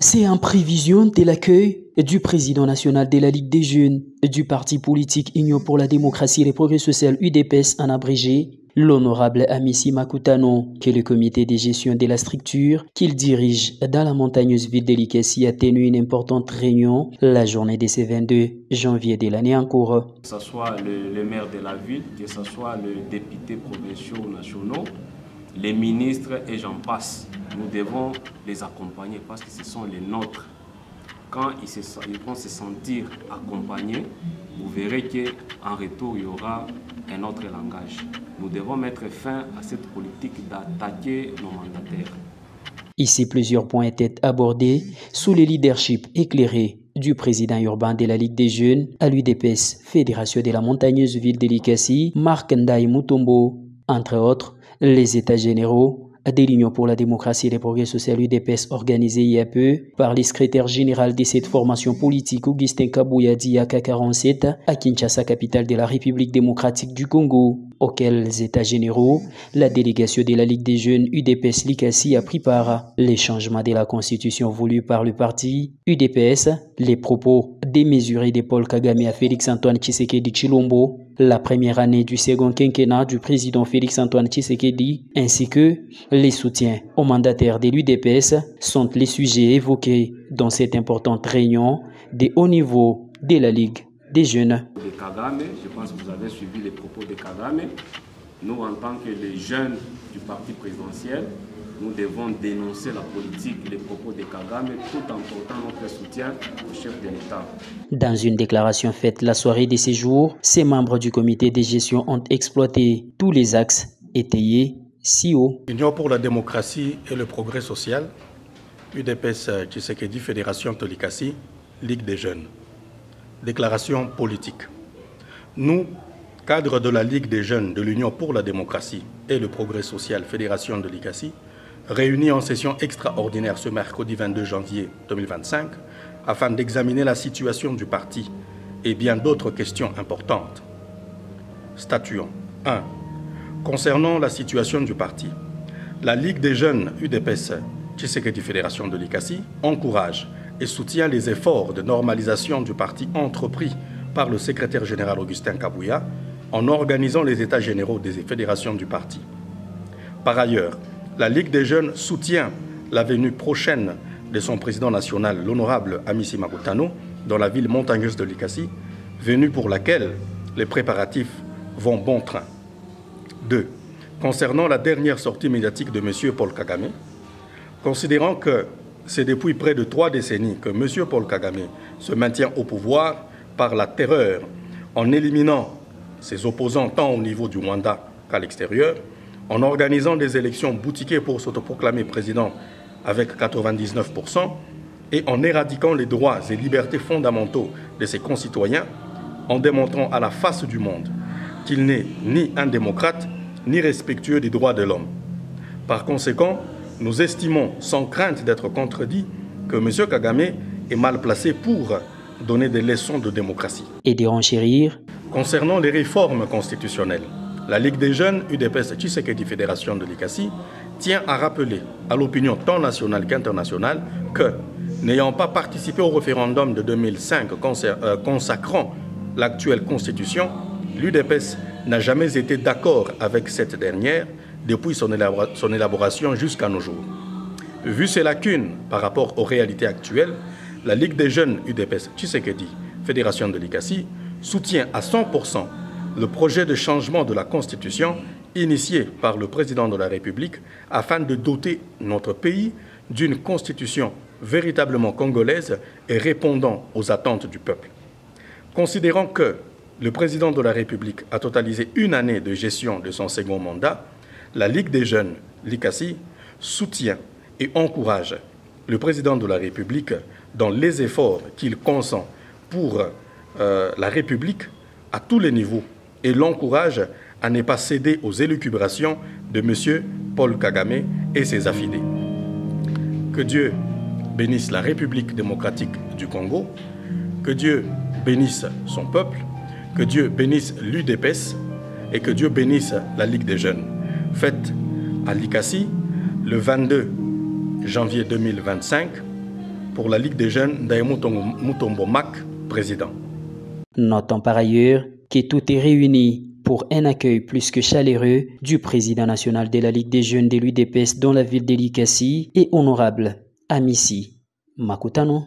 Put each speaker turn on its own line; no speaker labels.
C'est en prévision de l'accueil du président national de la Ligue des jeunes du parti politique Union pour la démocratie et le progrès social UDPS en abrégé, l'honorable Amissi Makutano, que le comité de gestion de la structure qu'il dirige dans la montagneuse ville de Likassi a tenu une importante réunion la journée de ce 22 janvier de l'année en cours.
Que ce soit le maire de la ville, que ce soit le député provinciaux ou nationaux, les ministres et j'en passe. Nous devons les accompagner parce que ce sont les nôtres. Quand ils vont se sentir accompagnés, vous verrez qu'en retour, il y aura un autre langage. Nous devons mettre fin à cette politique d'attaquer nos mandataires.
Ici, plusieurs points étaient abordés sous le leadership éclairé du président urbain de la Ligue des jeunes à l'UDPS, Fédération de la montagneuse ville de Likassi, Marc Ndaï Mutombo, entre autres, les États généraux de l'Union pour la démocratie et le progrès social UDPS organisé il y a peu par le secrétaire général de cette formation politique Augustin Kabouya Diaka 47 à Kinshasa, capitale de la République démocratique du Congo, auxquels les États généraux, la délégation de la Ligue des jeunes UDPS Likassi a pris part. Les changements de la constitution voulus par le parti UDPS, les propos démesurés de Paul Kagame à Félix-Antoine Tshisekedi Tshilombo, la première année du second quinquennat du président Félix-Antoine Tshisekedi, ainsi que les soutiens aux mandataires de l'UDPS sont les sujets évoqués dans cette importante réunion de haut niveau de la Ligue des jeunes.
De Kagame, je pense que vous avez suivi les propos de Kagame. Nous, en tant que les jeunes du parti présidentiel, nous devons dénoncer la politique, les propos de Kagame, tout en portant notre soutien au chef de l'État.
Dans une déclaration faite la soirée de ces jours, ces membres du comité de gestion ont exploité tous les axes étayés si haut.
Union pour la démocratie et le progrès social, UDPS Tshisekedi Fédération de Likassi, Ligue des jeunes. Déclaration politique. Nous, cadres de la Ligue des jeunes de l'Union pour la démocratie et le progrès social Fédération de Likassi, réunis en session extraordinaire ce mercredi 22 janvier 2025, afin d'examiner la situation du parti et bien d'autres questions importantes. Statuons. 1. Concernant la situation du parti, la Ligue des jeunes UDPS Tshisekedi Fédération de Likassi encourage et soutient les efforts de normalisation du parti entrepris par le secrétaire général Augustin Kabouya en organisant les états généraux des fédérations du parti. Par ailleurs, la Ligue des jeunes soutient la venue prochaine de son président national, l'honorable Amissi Makutano, dans la ville montagneuse de Likassi, venue pour laquelle les préparatifs vont bon train. 2. Concernant la dernière sortie médiatique de M. Paul Kagame, considérant que c'est depuis près de 3 décennies que M. Paul Kagame se maintient au pouvoir par la terreur en éliminant ses opposants tant au niveau du Rwanda qu'à l'extérieur, en organisant des élections boutiquées pour s'autoproclamer président avec 99% et en éradiquant les droits et libertés fondamentaux de ses concitoyens, en démontrant à la face du monde qu'il n'est ni un démocrate ni respectueux des droits de l'homme. Par conséquent, nous estimons, sans crainte d'être contredits, que M. Kagame est mal placé pour donner des leçons de démocratie.
Et de renchérir.
Concernant les réformes constitutionnelles, la Ligue des jeunes UDPS Tshisekedi Fédération de Likassi tient à rappeler à l'opinion tant nationale qu'internationale que, n'ayant pas participé au référendum de 2005 consacrant l'actuelle constitution, l'UDPS n'a jamais été d'accord avec cette dernière depuis son élaboration jusqu'à nos jours. Vu ces lacunes par rapport aux réalités actuelles, la Ligue des jeunes UDPS Tshisekedi Fédération de Likassi soutient à 100% le projet de changement de la Constitution initié par le président de la République afin de doter notre pays d'une Constitution véritablement congolaise et répondant aux attentes du peuple. Considérant que le président de la République a totalisé une année de gestion de son second mandat, la Ligue des jeunes, Likassi, soutient et encourage le président de la République dans les efforts qu'il consent pour la République à tous les niveaux et l'encourage à ne pas céder aux élucubrations de M. Paul Kagame et ses affidés. Que Dieu bénisse la République démocratique du Congo, que Dieu bénisse son peuple, que Dieu bénisse l'UDPS et que Dieu bénisse la Ligue des jeunes. Faite à Likassi le 22 janvier 2025 Pour la Ligue des jeunes, Ndaye Mutombo Mac, président.
Notons par ailleurs que tout est réuni pour un accueil plus que chaleureux du président national de la Ligue des jeunes de l'UDPS dans la ville de Likasi et honorable Amissi Makutano.